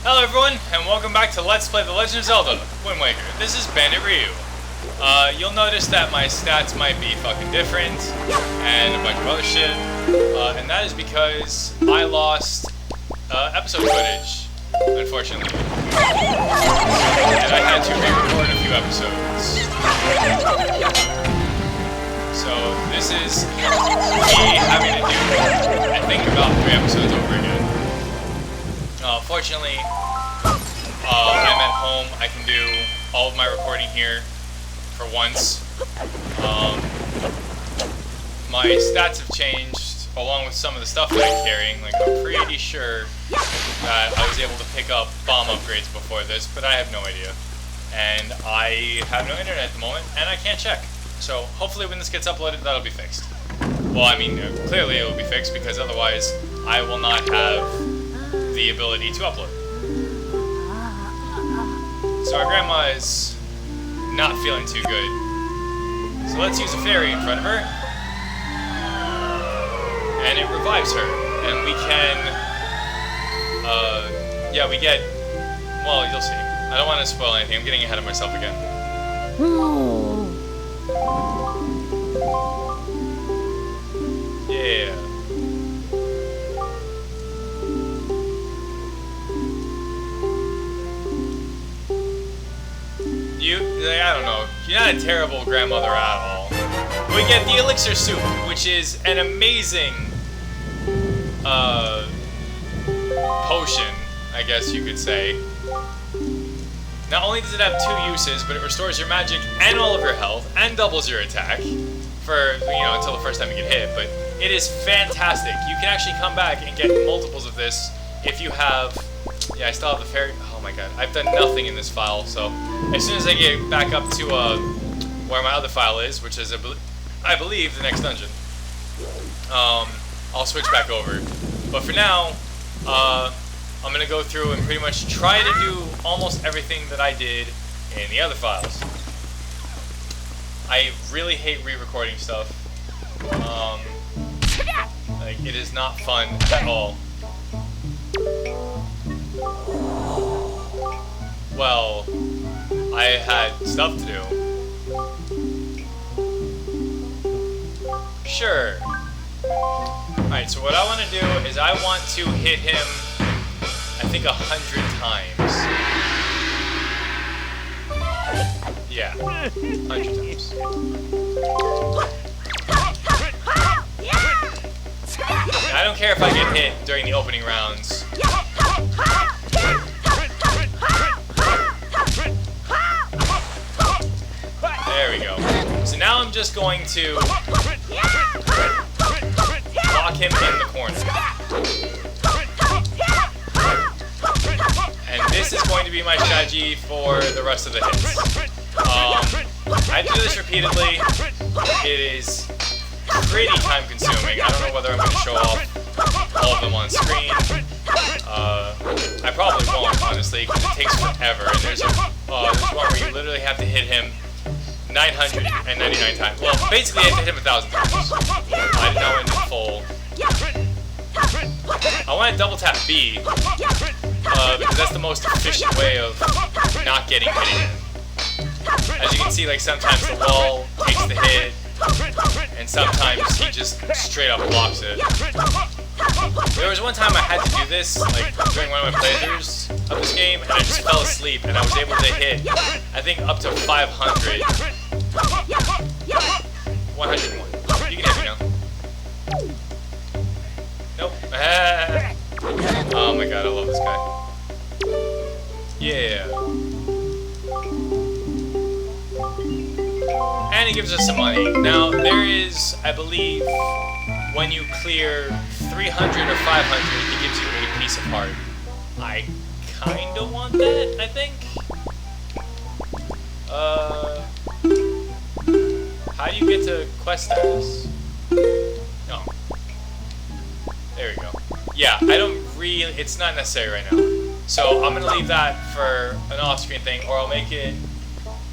Hello everyone, and welcome back to Let's Play The Legend of Zelda, Wind Waker. This is EXbanditryu. You'll notice that my stats might be fucking different, and a bunch of other shit, and that is because I lost episode footage, unfortunately. And I had to re-record a few episodes. So this is me having to do, I think, about 3 episodes over again. Fortunately, I'm at home. I can do all of my recording here for once. My stats have changed along with some of the stuff that I'm carrying. Like, I'm pretty sure that I was able to pick up bomb upgrades before this, but I have no idea. And I have no internet at the moment, and I can't check. So hopefully when this gets uploaded, that'll be fixed. Well, I mean, clearly it will be fixed, because otherwise I will not have the ability to upload. So our grandma is not feeling too good. So let's use a fairy in front of her. And it revives her. And we can, yeah, we get, well, you'll see. I don't want to spoil anything. I'm getting ahead of myself again. Yeah. I don't know. You're not a terrible grandmother at all. We get the elixir soup, which is an amazing potion, I guess you could say. Not only does it have 2 uses, but it restores your magic and all of your health, and doubles your attack for, you know, until the first time you get hit. But it is fantastic. You can actually come back and get multiples of this if you have. Yeah, I still have the fairy. Oh my god, I've done nothing in this file, so as soon as I get back up to where my other file is, which is, I believe, the next dungeon, I'll switch back over. But for now, I'm going to go through and pretty much try to do almost everything that I did in the other files. I really hate re-recording stuff. Like, it is not fun at all. Well, I had stuff to do. Sure. Alright, so what I want to do is I want to hit him, I think, 100 times. Yeah, 100 times. I don't care if I get hit during the opening rounds. There we go. So now I'm just going to lock him in the corner. And this is going to be my strategy for the rest of the hits. I do this repeatedly. It is pretty time consuming. I don't know whether I'm going to show off all of them on screen. I probably won't, honestly, because it takes forever. And there's one where you literally have to hit him 999 times. Well, basically I have to hit him 1,000 times. I did not want to do full. I want to double tap B, because that's the most efficient way of not getting hit again. As you can see, like, sometimes the wall takes the hit, and sometimes he just straight up blocks it. There was one time I had to do this, like, during one of my playthroughs of this game, and I just fell asleep, and I was able to hit, I think, up to 500. 101. You can hit me now. Nope. Oh my god, I love this guy. Yeah. And he gives us some money. Now, there is, I believe, when you clear 300 or 500, he gives you a piece of heart. I kinda want that, I think. How do you get to quest status? No. There we go. Yeah, I don't really, it's not necessary right now. So I'm gonna leave that for an off-screen thing, or I'll make it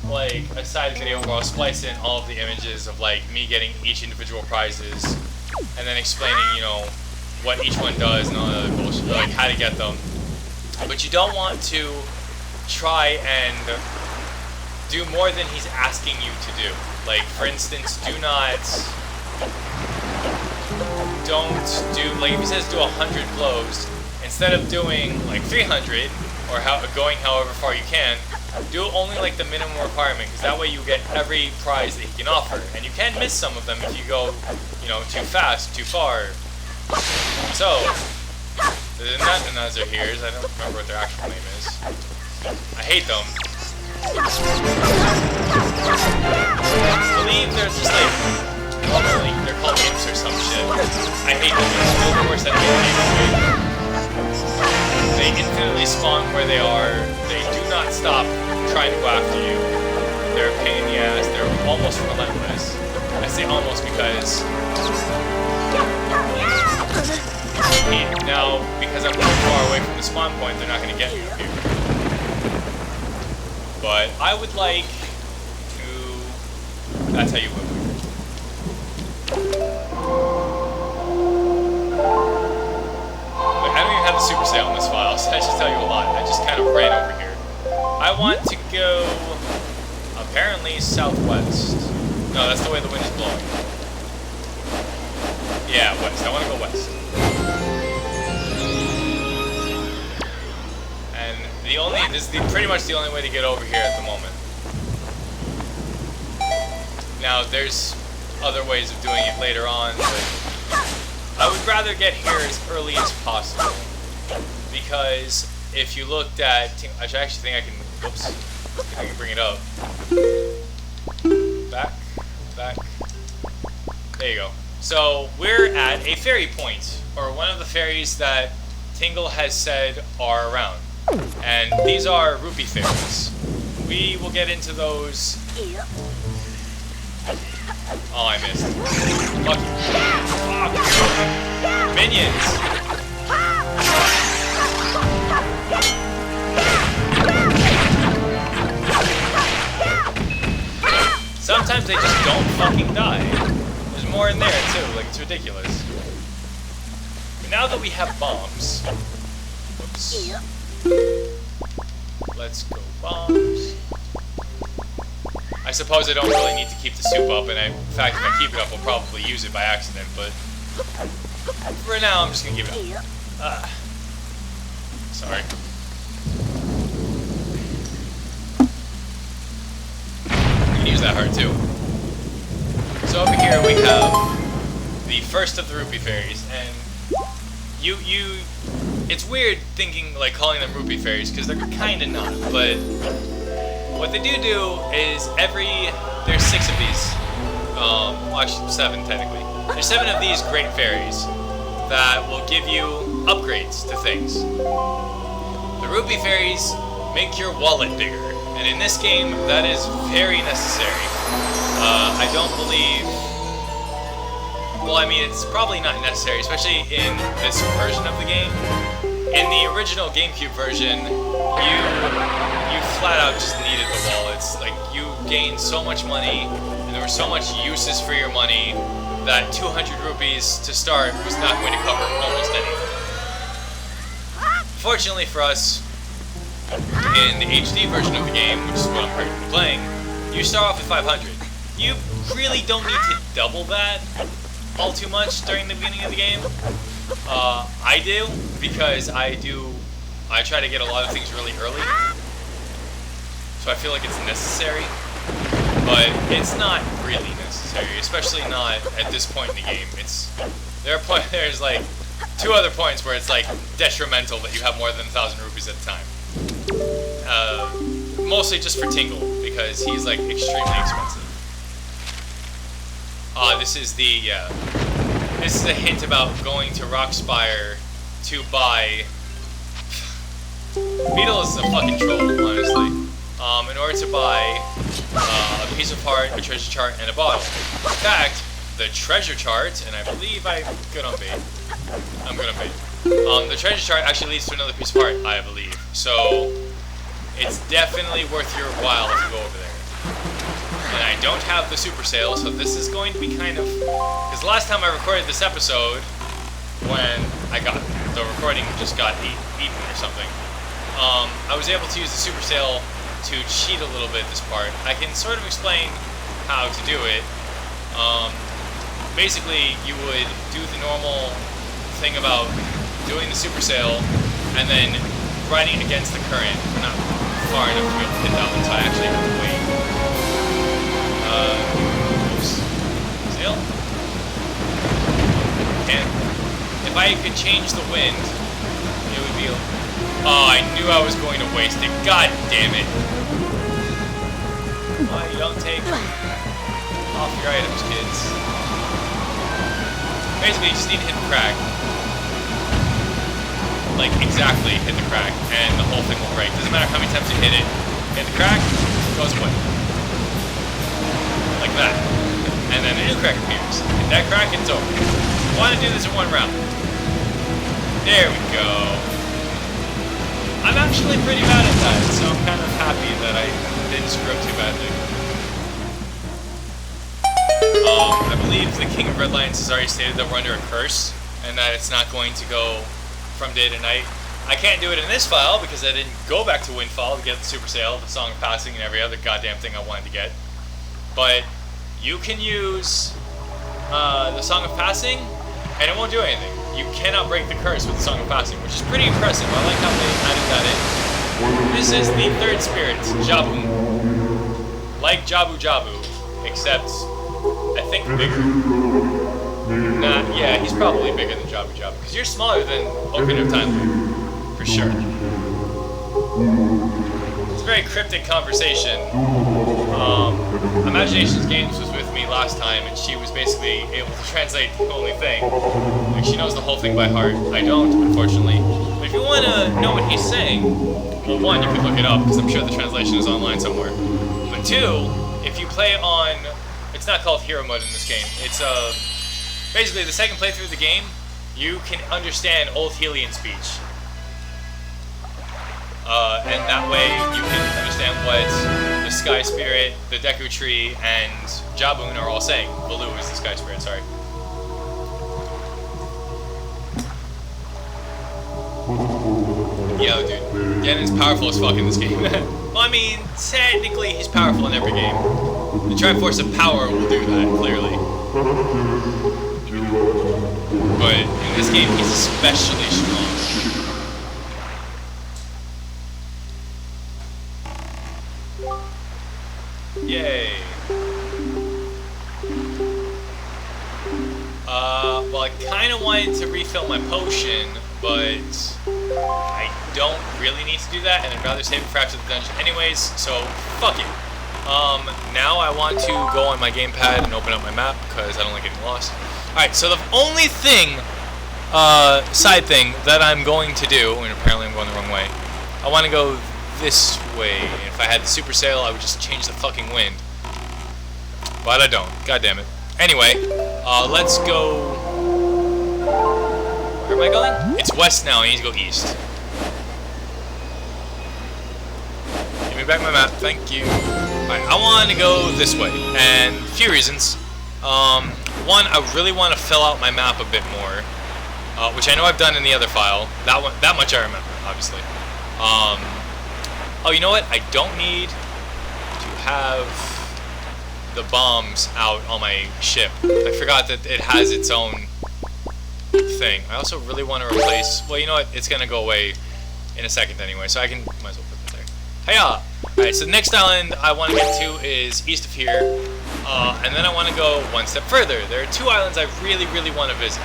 like a side video where I'll splice in all of the images of like me getting each individual prizes, and then explaining, you know, what each one does and all the other bullshit, like how to get them. But you don't want to try and do more than he's asking you to do. Like, for instance, don't do, like, if he says do 100 blows, instead of doing like 300 or going however far you can, do only like the minimum requirement, because that way you get every prize that he can offer, and you can miss some of them if you go, you know, too fast, too far. So the Natanaz are here. I don't remember what their actual name is. I hate them. I believe they're just like, normally they're called imps or some shit. I hate them. They're the worst enemy in the game. They infinitely spawn where they are. They do not stop trying to go after you. They're a pain in the ass. They're almost relentless. I say almost because now, because I'm too far away from the spawn point, they're not going to get me up here. But I would like to... That's how you win. I don't even have the super sale on this file, so that should tell you a lot. I just kind of ran over here. I want to go, apparently, southwest. No, that's the way the wind is blowing. Yeah, west. I want to go west. And this is pretty much the only way to get over here at the moment. Now, there's other ways of doing it later on, but I would rather get here as early as possible, because if you looked at, I actually think I can, whoops, I can bring it up. Back. There you go. So we're at a ferry point, or one of the ferries that Tingle has said are around, and these are rupee ferries. We will get into those. Oh, I missed. Fuck you. Minions! Sometimes they just don't fucking die. There's more in there, too. Like, it's ridiculous. But now that we have bombs... Whoops. Let's go bombs. I suppose I don't really need to keep the soup up, and in fact, if I keep it up, I'll probably use it by accident, but for now, I'm just gonna keep it up. Sorry. I can use that heart, too. So over here, we have the first of the rupee fairies, and it's weird thinking, like, calling them rupee fairies, because they're kinda not, but what they do is there's 6 of these, well, actually 7 technically. There's 7 of these great fairies that will give you upgrades to things. The rupee fairies make your wallet bigger, and in this game, that is very necessary. I don't believe, well, I mean, it's probably not necessary, especially in this version of the game. In the original GameCube version, you flat out just needed the wallets. Like, you gained so much money, and there were so much uses for your money, that 200 rupees to start was not going to cover almost anything. Fortunately for us, in the HD version of the game, which is what I'm currently playing, you start off with 500. You really don't need to double that all too much during the beginning of the game. I do, because I try to get a lot of things really early. So I feel like it's necessary, but it's not really necessary, especially not at this point in the game. There's like 2 other points where it's like detrimental that you have more than 1,000 rupees at a time. Mostly just for Tingle, because he's like extremely expensive. This is a hint about going to Rockspire to buy... Beetle is a fucking troll, honestly. In order to buy a piece of heart, a treasure chart, and a bottle. In fact, the treasure chart, and I believe I'm good on bait. I'm good on bait. The treasure chart actually leads to another piece of heart, I believe. So, it's definitely worth your while to go over there. And I don't have the super sale, so this is going to be kind of... Because the last time I recorded this episode, when the recording just got eaten or something, I was able to use the Super Sail to cheat a little bit this part. I can sort of explain how to do it. Basically, you would do the normal thing about doing the Super Sail and then riding against the current. We're not far enough to be able to hit that one, so I actually have to wait. Oops. Sail? Can't. If I could change the wind, it would be... Oh, I knew I was going to waste it. God damn it. Why you don't take off your items, kids? Basically, you just need to hit the crack. Like, exactly hit the crack, and the whole thing will break. Doesn't matter how many times you hit it. Hit the crack, it goes away. Like that. And then a new crack appears. Hit that crack, it's over. I want to do this in one round. There we go. I'm actually pretty bad at that, so I'm kind of happy that I didn't screw up too badly. I believe the King of Red Lions has already stated that we're under a curse, and that it's not going to go from day to night. I can't do it in this file because I didn't go back to Windfall to get the Super Sail, the Song of Passing, and every other goddamn thing I wanted to get. But you can use the Song of Passing, and it won't do anything. You cannot break the curse with the Song of Passing, which is pretty impressive. I like how they added that in. This is the third spirit, Jabu. Like Jabu Jabu, except I think bigger. Nah, yeah, he's probably bigger than Jabu Jabu, because you're smaller than Ocarina of Time, for sure. It's a very cryptic conversation. Imaginations Games was with me last time, and she was basically able to translate the only thing. Like, she knows the whole thing by heart. I don't, unfortunately. But if you want to know what he's saying, well, one, you could look it up, because I'm sure the translation is online somewhere. But two, if you play on... It's not called Hero Mode in this game. It's, basically, the second playthrough of the game, you can understand Old Hylian speech. And that way you can understand what the Sky Spirit, the Deku Tree, and Jabun are all saying. Baloo is the Sky Spirit, sorry. Yo, dude, Ganon's powerful as fuck in this game. Well, I mean, technically he's powerful in every game. The Triforce of Power will do that, clearly. But in this game, he's especially strong. Yay. Well, I kind of wanted to refill my potion, but I don't really need to do that, and I'd rather save it for after the dungeon anyways, so fuck it. Now I want to go on my gamepad and open up my map, because I don't like getting lost. Alright, so the only thing, side thing, that I'm going to do, and apparently I'm going the wrong way, I want to go this way. If I had the Super Sail, I would just change the fucking wind. But I don't. God damn it. Anyway, let's go... Where am I going? It's west now. I need to go east. Give me back my map. Thank you. Alright, I want to go this way. And a few reasons. One, I really want to fill out my map a bit more. Which I know I've done in the other file. That much I remember, obviously. Oh, you know what? I don't need to have the bombs out on my ship. I forgot that it has its own thing. I also really want to replace... Well, you know what? It's going to go away in a second anyway, so I can... Might as well put that there. Hiya! Alright, so the next island I want to get to is east of here. And then I want to go one step further. There are two islands I really, really want to visit.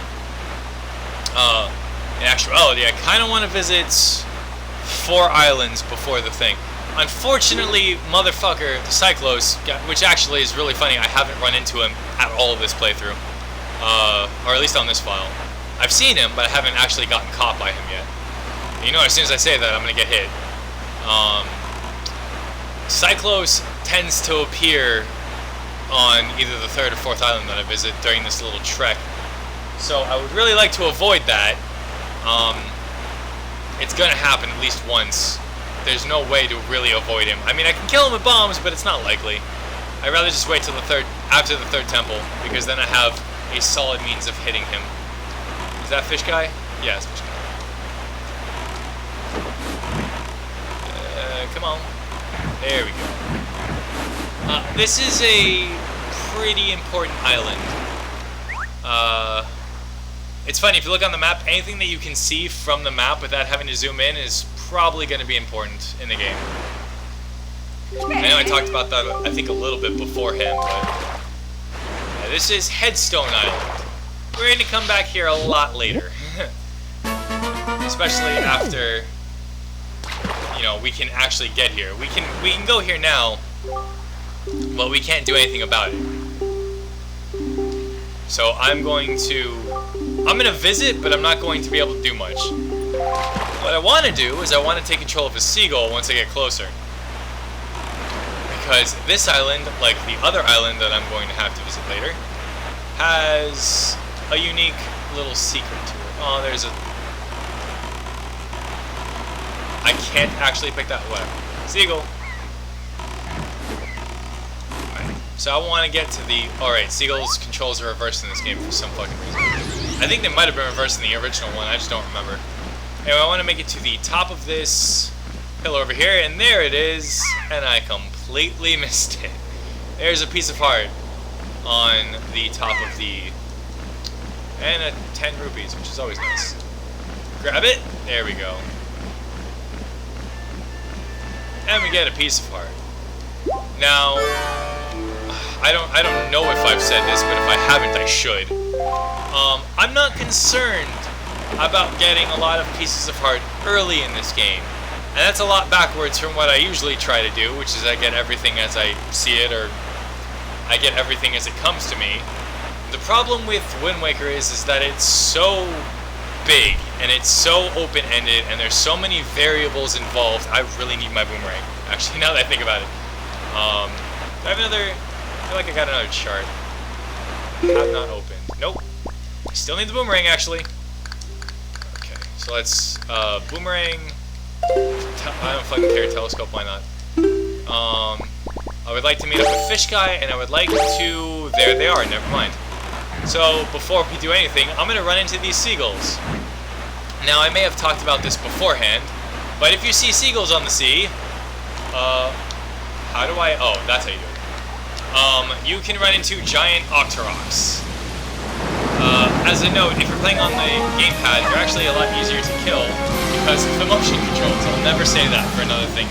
In actuality, I kind of want to visit 4 islands before the thing. Unfortunately, motherfucker, the Cyclos, which actually is really funny, I haven't run into him at all this playthrough. Or at least on this file. I've seen him, but I haven't actually gotten caught by him yet. You know, as soon as I say that, I'm going to get hit. Cyclos tends to appear on either the 3rd or 4th island that I visit during this little trek. So I would really like to avoid that. It's gonna happen at least once. There's no way to really avoid him. I mean, I can kill him with bombs, but it's not likely. I'd rather just wait till after the 3rd temple, because then I have a solid means of hitting him. Is that fish guy? Yeah, it's fish guy. come on. There we go. This is a pretty important island. It's funny, if you look on the map, anything that you can see from the map without having to zoom in is probably going to be important in the game. I know I talked about that, I think, a little bit beforehand, but yeah, this is Headstone Island. We're going to come back here a lot later. Especially after, you know, we can actually get here. We can go here now, but we can't do anything about it. So I'm gonna visit, but I'm not going to be able to do much. What I want to do is I want to take control of a seagull once I get closer. Because this island, like the other island that I'm going to have to visit later, has a unique little secret to it. Oh, there's a... I can't actually pick that one. Seagull. Right. So I want to get to the... Alright, Seagull's controls are reversed in this game for some fucking reason. I think they might have been reversed in the original one, I just don't remember. Anyway, I want to make it to the top of this pillar over here, and there it is, and I completely missed it. There's a piece of heart on the top of the... And a 10 rupees, which is always nice. Grab it. There we go. And we get a piece of heart. Now, I don't know if I've said this, but if I haven't, I should. I'm not concerned about getting a lot of pieces of heart early in this game. And that's a lot backwards from what I usually try to do, which is I get everything as I see it, or I get everything as it comes to me. The problem with Wind Waker is that it's so big, and it's so open-ended, and there's so many variables involved. I really need my boomerang, actually, now that I think about it. Do I have another... I feel like I got another chart. Have not opened. Nope. I still need the boomerang, actually. Okay, so let's... boomerang... I don't fucking care, telescope, why not? I would like to meet up with Fish Guy, and I would like to... There they are, never mind. So, before we do anything, I'm going to run into these seagulls. Now, I may have talked about this beforehand, but if you see seagulls on the sea, how do I... Oh, that's how you do it. You can run into giant octoroks. As a note, if you're playing on the gamepad, they're actually a lot easier to kill, because of the motion controls. I'll never say that for another thing,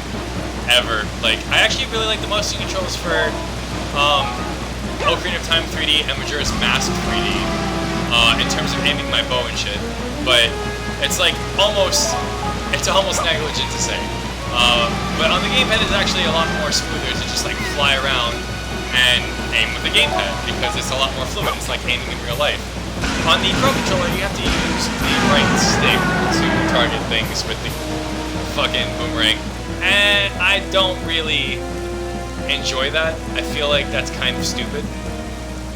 ever. Like, I actually really like the motion controls for, Ocarina of Time 3D and Majora's Mask 3D, in terms of aiming my bow and shit, but it's like almost negligent to say. But on the gamepad it's actually a lot more smoother to just like fly around and aim with the gamepad, because it's a lot more fluid. It's like aiming in real life. On the Pro Controller you have to use the right stick to target things with the fucking boomerang, and I don't really enjoy that. I feel like that's kind of stupid,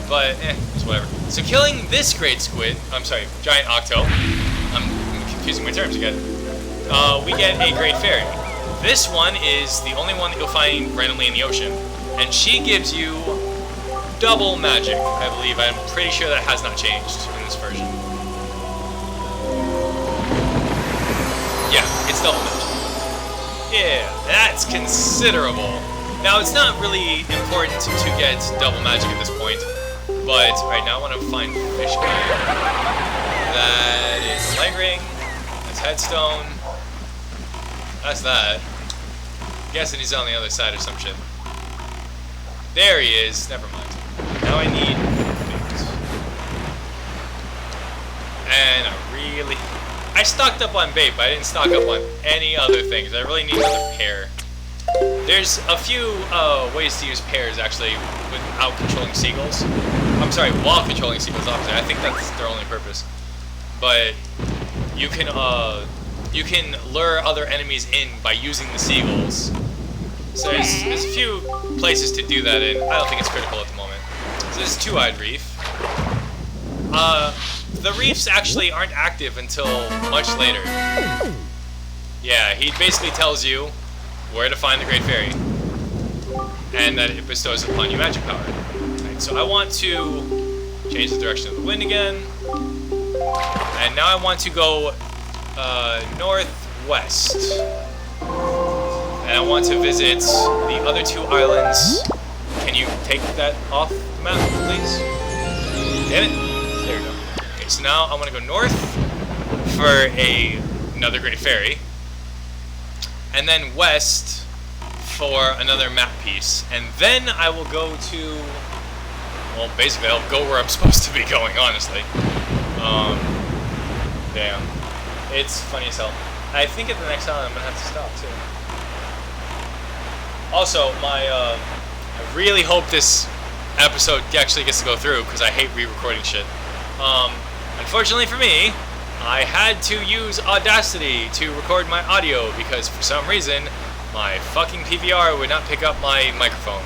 but it's whatever. So killing this great squid, I'm sorry, giant octo, I'm confusing my terms again, we get a great fairy. This one is the only one that you'll find randomly in the ocean, and she gives you double magic, I believe. I'm pretty sure that has not changed in this version. Yeah, it's double magic. Yeah, that's considerable. Now, it's not really important to get double magic at this point, but right now I want to find Fish Guy. That is a light ring. That's Headstone. That's that. I'm guessing he's on the other side or some shit. There he is. Never mind. Now I need things. And I stocked up on bait, but I didn't stock up on any other things. I really need another pair. There's a few ways to use pairs, actually, without controlling seagulls. I'm sorry, while controlling seagulls, obviously. I think that's their only purpose. But you can lure other enemies in by using the seagulls. So there's a few places to do that in. I don't think it's critical at the moment. So this is Two-Eyed Reef. The reefs actually aren't active until much later. Yeah, he basically tells you where to find the Great Fairy, and that it bestows upon you magic power. Right, so I want to change the direction of the wind again, and now I want to go northwest. and I want to visit the other 2 islands. Can you take that off the map, please? Damn it. There we go. Okay, so now I want to go north for another Great Fairy, and then west for another map piece, and then I will go to, well, basically I'll go where I'm supposed to be going, honestly. Damn. It's funny as hell. I think at the next island I'm gonna have to stop too. Also, I really hope this episode actually gets to go through, because I hate re-recording shit. Unfortunately for me, I had to use Audacity to record my audio because for some reason my fucking PVR would not pick up my microphone.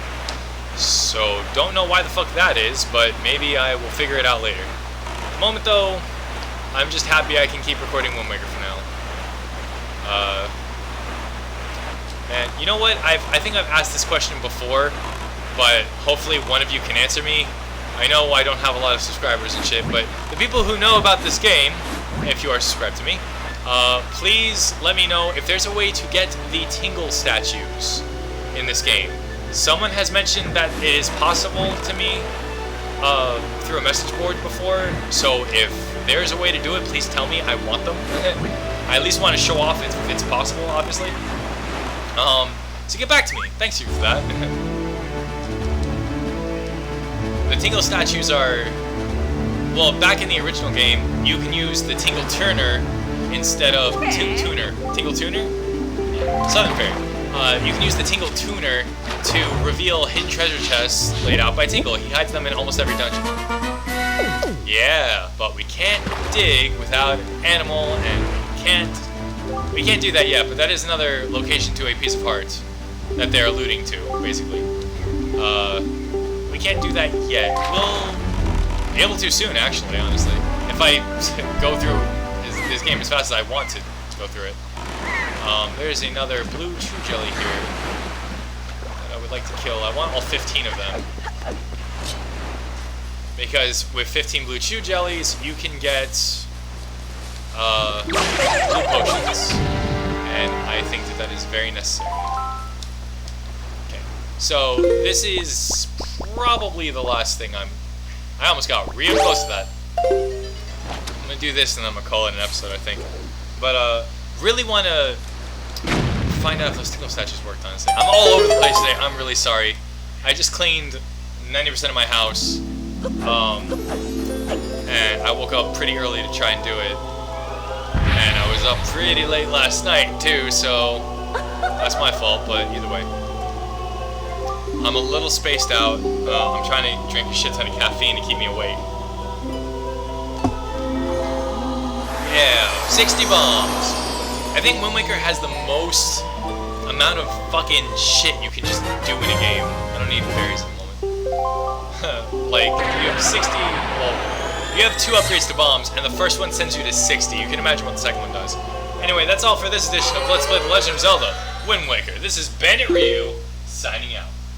So don't know why the fuck that is, but maybe I will figure it out later. At the moment though, I'm just happy I can keep recording Wind Waker for now. And you know what? I think I've asked this question before, but hopefully one of you can answer me. I know I don't have a lot of subscribers and shit, but the people who know about this game, if you are subscribed to me, please let me know if there's a way to get the Tingle statues in this game. Someone has mentioned that it is possible to me through a message board before, so if there's a way to do it, please tell me. I want them. I at least want to show off if it's possible, obviously. So get back to me. Thanks you for that. The Tingle statues are, well, back in the original game, you can use the Tingle Turner instead of Tuner. Tingle Tuner? Southern Fairy. You can use the Tingle Tuner to reveal hidden treasure chests laid out by Tingle. He hides them in almost every dungeon. Yeah, but we can't dig without an animal, and we can't do that yet, but that is another location to a piece of heart that they're alluding to, basically. We can't do that yet. We'll be able to soon, actually, honestly. If I go through this game as fast as I want to go through it. There's another blue chew jelly here that I would like to kill. I want all 15 of them. Because with 15 blue chew jellies, you can get blue potions. And I think that is very necessary. Okay, so this is probably the last thing I almost got real close to that. I'm gonna do this and I'm gonna call it an episode, I think. But really want to find out if those Tingle statues worked, honestly. I'm all over the place today. I'm really sorry. I just cleaned 90% of my house. And I woke up pretty early to try and do it. And I was up pretty late last night too, so that's my fault, but either way. I'm a little spaced out. I'm trying to drink a shit ton of caffeine to keep me awake. Yeah, 60 bombs. I think Wind Waker has the most amount of fucking shit you can just do in a game. I don't need fairies at the moment. Like, you have 60, well, you have 2 upgrades to bombs, and the first one sends you to 60. You can imagine what the second one does. Anyway, that's all for this edition of Let's Play The Legend of Zelda Wind Waker. This is EXbanditryu, signing out.